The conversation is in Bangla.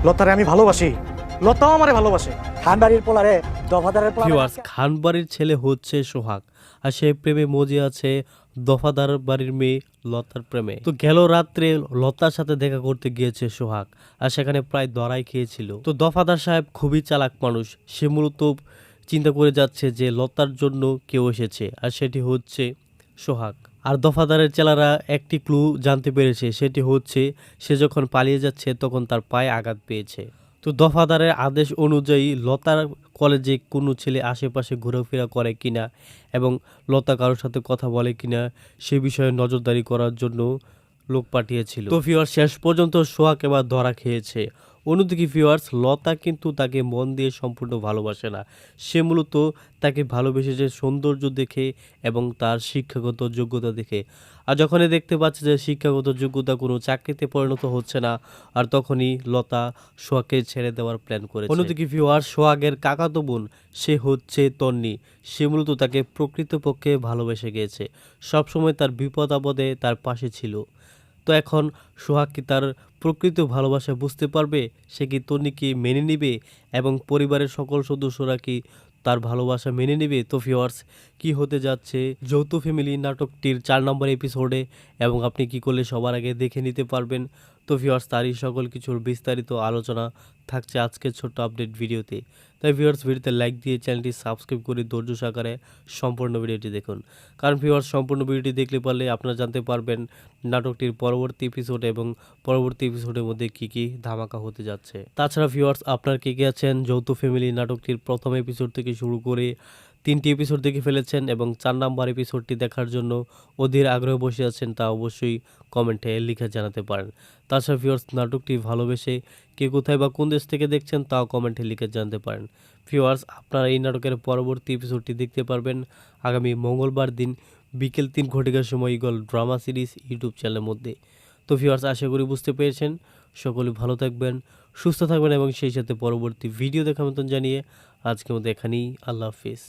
লতারে আমি ভালোবাসি, লতাও আমারে ভালোবাসে। খানবাড়ির পোলারে দফাদারের পোলা ভিউয়ার্স, খানবাড়ির ছেলে হচ্ছে সোহাগ, আর সে প্রেমে মজে আছে দফাদার বাড়ির মেয়ে লতার প্রেমে। তো গেল রাত্রে লতার সাথে দেখা করতে গিয়েছে সোহাগ, আর সেখানে প্রায় ধরাই খেয়েছিল। তো দফাদার সাহেব খুবই চালাক মানুষ, সে মূলত চিন্তা করে যাচ্ছে যে লতার জন্য কেউ এসেছে, আর সেটি হচ্ছে সোহাগ। আর দফাদারের চেলারা একটি ক্লু জানতে পেরেছে, সেটি হচ্ছে সে যখন পালিয়ে যাচ্ছে তখন তার পায়ে আঘাত পেয়েছে। তো দফাদারের আদেশ অনুযায়ী লতার কলেজে কোনো ছেলে আশেপাশে ঘোরাফেরা করে কিনা এবং লতা কারোর সাথে কথা বলে কিনা সে বিষয়ে নজরদারি করার জন্য লোক পাঠিয়েছিল। তো ভিউয়ার্স, শেষ পর্যন্ত সোহাগ এবার ধরা খেয়েছে। অন্যদিকে ভিউয়ার্স, লতা কিন্তু তাকে মন দিয়ে সম্পূর্ণ ভালোবাসে না, সে মূলত তাকে ভালোবেসেছে সৌন্দর্য দেখে এবং তার শিক্ষাগত যোগ্যতা দেখে। আর যখনই দেখতে পাচ্ছে যে শিক্ষাগত যোগ্যতা কোনো চাকরিতে পরিণত হচ্ছে না, আর তখনই লতা সোহাগকে ছেড়ে দেওয়ার প্ল্যান করেছে। অন্যদিকে ভিউয়ার্স, সোহাগের কাকাতো বোন সে হচ্ছে তন্নি, সে মূলত তাকে প্রকৃতপক্ষে ভালোবেসে গিয়েছে, সবসময় তার বিপদ আপদে তার পাশে ছিল। তো এখন সোহাগ কি তার প্রকৃত ভালোবাসা বুঝতে পারবে? সে কি তন্নিকে মেনে নেবে এবং পরিবারের সকল সদস্যরা কি তার ভালোবাসা মেনে নেবে? তো ভিউয়ার্স, কি হতে যাচ্ছে যৌথ ফ্যামিলি নাটকটির 4 নম্বর এপিসোডে, এবং আপনি কি করলে সবার আগে দেখে নিতে পারবেন? তো ভিউয়ার্স, তারই সকল কিছুর বিস্তারিত আলোচনা থাকছে আজকের ছোট্ট আপডেট ভিডিওতে। তাই ভিউয়ার্স, ভিডিওতে লাইক দিয়ে চ্যানেলটি সাবস্ক্রাইব করে ধৈর্য সহকারে সম্পূর্ণ ভিডিওটি দেখুন। কারণ ভিউয়ার্স, সম্পূর্ণ ভিডিওটি দেখলে পারলে আপনারা জানতে পারবেন নাটকটির পরবর্তী এপিসোড এবং পরবর্তী এপিসোডের মধ্যে কি কি ধামাকা হতে যাচ্ছে। তাছাড়া ভিউয়ার্স, আপনার কে কে আছেন যৌথ ফ্যামিলি নাটকটির প্রথম এপিসোড থেকে শুরু করে 3টি এপিসোড দেখে ফেলেছেন এবং 4 নম্বর এপিসোডটি দেখার জন্য অধীর আগ্রহে বসে আছেন, তা অবশ্যই কমেন্টে লিখে জানাতে পারেন। তাছাড়া ভিউয়ার্স, নাটকটি ভালোবেসে কে কোথায় বা কোন দেশ থেকে দেখছেন তাও কমেন্টে লিখে জানতে পারেন। ভিউয়ার্স, আপনারা এই নাটকের পরবর্তী এপিসোডটি দেখতে পারবেন আগামী মঙ্গলবার দিন বিকেল 3 ঘটিকার সময় ইগল ড্রামা সিরিজ ইউটিউব চ্যানেলের মধ্যে। তো ভিউয়ার্স, আশা করি বুঝতে পেরেছেন। সকলে ভালো থাকবেন, সুস্থ থাকবেন এবং সেই সাথে পরবর্তী ভিডিও দেখার মতন জানিয়ে আজকের মতো এখানেই আল্লাহ হাফিজ।